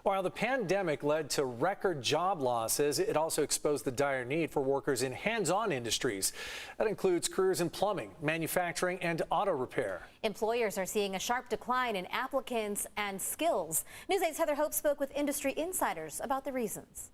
While the pandemic led to record job losses, it also exposed the dire need for workers in hands-on industries. That includes careers in plumbing, manufacturing, and auto repair. Employers are seeing a sharp decline in applicants and skills. News 8's Heather Hope spoke with industry insiders about the reasons.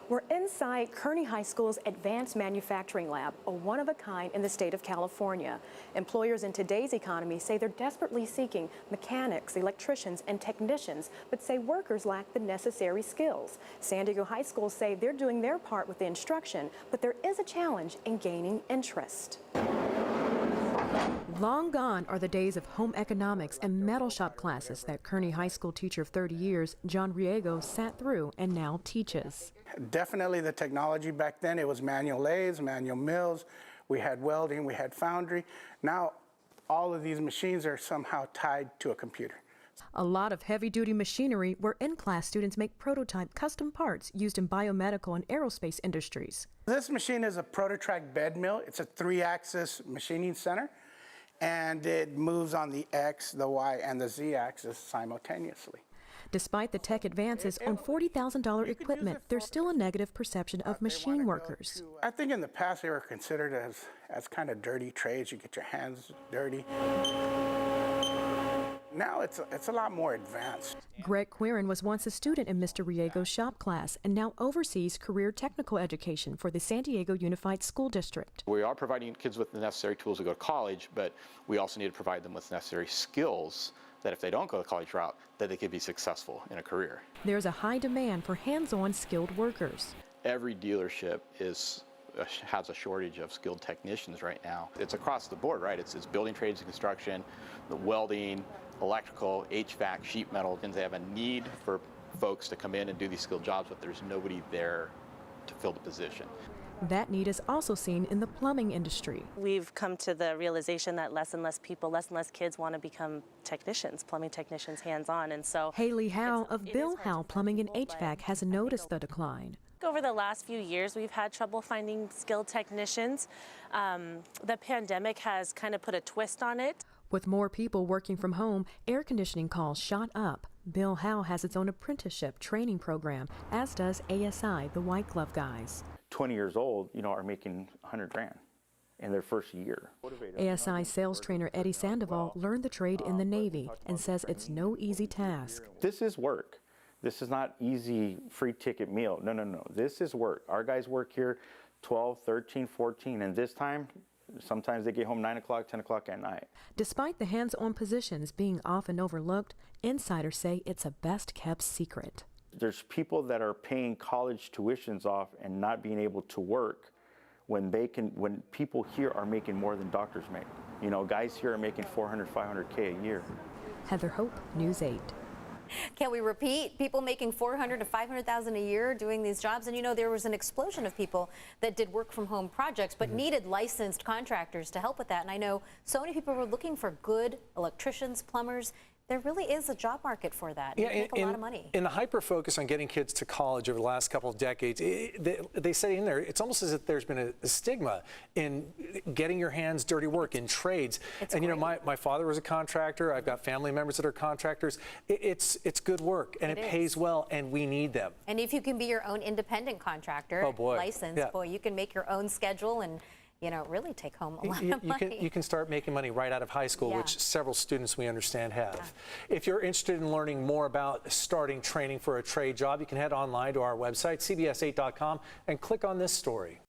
We're inside Kearny High School's Advanced Manufacturing Lab, a one-of-a-kind in the state of California. Employers in today's economy say they're desperately seeking mechanics, electricians, and technicians, but say workers lack the necessary skills. San Diego High Schools say they're doing their part with the instruction, but there is a challenge in gaining interest. Long gone are the days of home economics and metal shop classes that Kearny High School teacher of 30 years, John Riego, sat through and now teaches. Definitely the technology back then, it was manual lathes, manual mills, we had welding, we had foundry. Now all of these machines are somehow tied to a computer. A lot of heavy-duty machinery where in-class students make prototype custom parts used in biomedical and aerospace industries. This machine is a Prototrak Bed Mill. It's a 3-axis machining center, and it moves on the X, the Y, and the Z axis simultaneously. Despite the tech advances on $40,000 equipment, there's still a negative perception of machine workers. I think in the past they were considered as kind of dirty trades. You get your hands dirty. Now it's a lot more advanced. Greg Quirin was once a student in Mr. Riego's shop class and now oversees career technical education for the San Diego Unified School District. We are providing kids with the necessary tools to go to college, but we also need to provide them with necessary skills that if they don't go the college route, that they could be successful in a career. There's a high demand for hands-on skilled workers. Every dealership has a shortage of skilled technicians right now. It's across the board, right? It's building trades and construction, the welding, electrical, HVAC, sheet metal, and they have a need for folks to come in and do these skilled jobs, but there's nobody there to fill the position. That need is also seen in the plumbing industry. We've come to the realization that less and less people, less and less kids want to become technicians, plumbing technicians, hands-on, and so Haley Howe of Bill Howe Plumbing and HVAC has noticed the decline. Over the last few years, we've had trouble finding skilled technicians. The pandemic has kind of put a twist on it. With more people working from home, air conditioning calls shot up. Bill Howe has its own apprenticeship training program, as does ASI, the white glove guys. 20 years old, are making 100 grand in their first year. ASI sales trainer Eddie Sandoval learned the trade in the Navy and says it's no easy task. This is work. This is not easy free ticket meal. No. This is work. Our guys work here 12, 13, 14, and this time, sometimes they get home 9 o'clock, 10 o'clock at night. Despite the hands-on positions being often overlooked, insiders say it's a best-kept secret. There's people that are paying college tuitions off and not being able to work when people here are making more than doctors make. Guys here are making 400, 500K a year. Heather Hope, News 8. Can we repeat? People making $400,000 to $500,000 a year doing these jobs, and there was an explosion of people that did work from home projects but needed licensed contractors to help with that. And I know so many people were looking for good electricians, plumbers. There really is a job market for that. Yeah, you make a lot of money. In the hyper-focus on getting kids to college over the last couple of decades, they say in there, it's almost as if there's been a stigma in getting your hands dirty work in trades. It's and my father was a contractor. I've got family members that are contractors. It's good work, and it pays well, and we need them. And if you can be your own independent contractor, licensed, boy, you can make your own schedule and really take home a lot of money. You can start making money right out of high school, which several students we understand have. If you're interested in learning more about starting training for a trade job, you can head online to our website, cbs8.com, and click on this story.